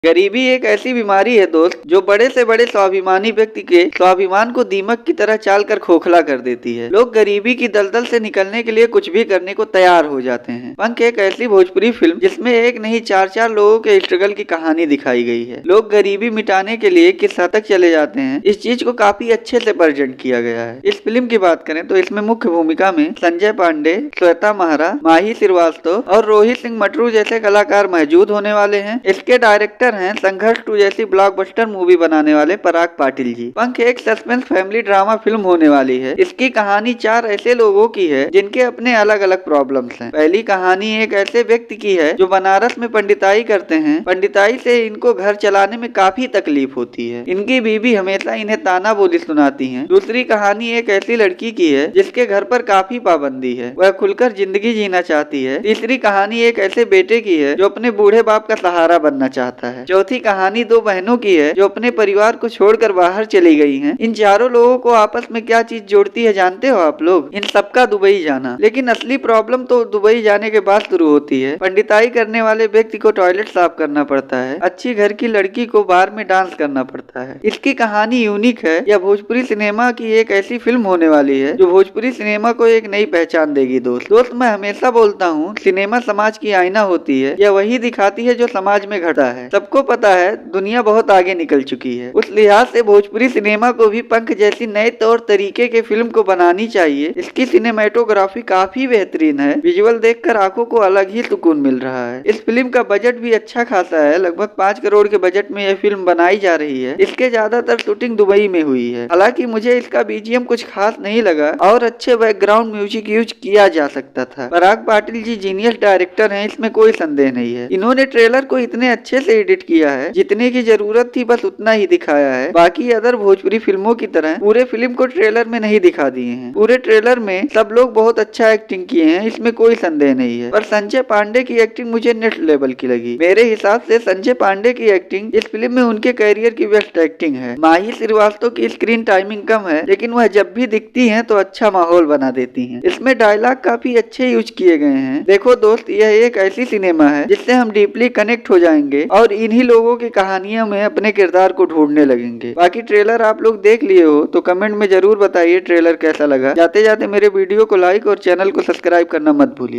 गरीबी एक ऐसी बीमारी है दोस्त जो बड़े से बड़े स्वाभिमानी व्यक्ति के स्वाभिमान को दीमक की तरह चाल कर खोखला कर देती है। लोग गरीबी की दलदल से निकलने के लिए कुछ भी करने को तैयार हो जाते हैं। पंख एक ऐसी भोजपुरी फिल्म जिसमें एक नहीं चार लोगों के स्ट्रगल की कहानी दिखाई गई है। लोग गरीबी मिटाने के लिए किस हद तक चले जाते हैं, इस चीज को काफी अच्छे से प्रेजेंट किया गया है। इस फिल्म की बात करें तो इसमें मुख्य भूमिका में संजय पांडे, श्वेता महरा, माही श्रीवास्तव और रोहित सिंह मटरू जैसे कलाकार मौजूद होने वाले हैं। इसके डायरेक्टर हैं संघर्ष 2 जैसी ब्लॉकबस्टर मूवी बनाने वाले पराग पाटिल जी। पंख एक सस्पेंस फैमिली ड्रामा फिल्म होने वाली है। इसकी कहानी 4 ऐसे लोगों की है जिनके अपने अलग अलग प्रॉब्लम्स हैं। पहली कहानी एक ऐसे व्यक्ति की है जो बनारस में पंडिताई करते हैं। पंडिताई से इनको घर चलाने में काफी तकलीफ होती है। इनकी बीवी हमेशा इन्हें ताना बोली सुनाती है। दूसरी कहानी एक ऐसी लड़की की है जिसके घर पर काफी पाबंदी है, वह खुलकर जिंदगी जीना चाहती है। तीसरी कहानी एक ऐसे बेटे की है जो अपने बूढ़े बाप का सहारा बनना चाहता है। चौथी कहानी 2 बहनों की है जो अपने परिवार को छोड़कर बाहर चली गई हैं। इन चारों लोगों को आपस में क्या चीज जोड़ती है जानते हो आप लोग? इन सबका दुबई जाना। लेकिन असली प्रॉब्लम तो दुबई जाने के बाद शुरू होती है। पंडिताई करने वाले व्यक्ति को टॉयलेट साफ करना पड़ता है, अच्छी घर की लड़की को बार में डांस करना पड़ता है। इसकी कहानी यूनिक है। यह भोजपुरी सिनेमा की एक ऐसी फिल्म होने वाली है जो भोजपुरी सिनेमा को एक नई पहचान देगी। दोस्त मैं हमेशा बोलता हूँ, सिनेमा समाज की आईना होती है। यह वही दिखाती है जो समाज में घटा है। सबको पता है दुनिया बहुत आगे निकल चुकी है। उस लिहाज से भोजपुरी सिनेमा को भी पंख जैसी नए तौर तरीके के फिल्म को बनानी चाहिए। इसकी सिनेमेटोग्राफी काफी बेहतरीन है। विजुअल देखकर आंखों को अलग ही सुकून मिल रहा है। इस फिल्म का बजट भी अच्छा खासा है। लगभग 5 करोड़ के बजट में यह फिल्म बनाई जा रही है। इसके ज्यादातर शूटिंग दुबई में हुई है। हालांकि मुझे इसका बीजीएम कुछ खास नहीं लगा और अच्छे बैकग्राउंड म्यूजिक यूज किया जा सकता था। पराग पाटिल जी जीनियस डायरेक्टर हैं, इसमें कोई संदेह नहीं है। इन्होंने ट्रेलर को इतने अच्छे से एडिट किया है, जितने की जरूरत थी बस उतना ही दिखाया है। बाकी अदर भोजपुरी फिल्मों की तरह पूरे फिल्म को ट्रेलर में नहीं दिखा दिए हैं। पूरे ट्रेलर में सब लोग बहुत अच्छा एक्टिंग किए हैं, इसमें कोई संदेह नहीं है। पर संजय पांडे की एक्टिंग मुझे नेक्स्ट लेवल की लगी। मेरे हिसाब से संजय पांडे की एक्टिंग इस फिल्म में उनके करियर की बेस्ट एक्टिंग है। माही श्रीवास्तव की स्क्रीन टाइमिंग कम है, लेकिन वह जब भी दिखती हैं तो अच्छा माहौल बना देती हैं। इसमें डायलॉग काफी अच्छे यूज किए गए हैं। देखो दोस्त, यह एक ऐसी सिनेमा है जिससे हम डीपली कनेक्ट हो जाएंगे और इन्हीं लोगों की कहानियों में अपने किरदार को ढूंढने लगेंगे। बाकी ट्रेलर आप लोग देख लिए हो तो कमेंट में जरूर बताइए ट्रेलर कैसा लगा। जाते जाते मेरे वीडियो को लाइक और चैनल को सब्सक्राइब करना मत भूलिए।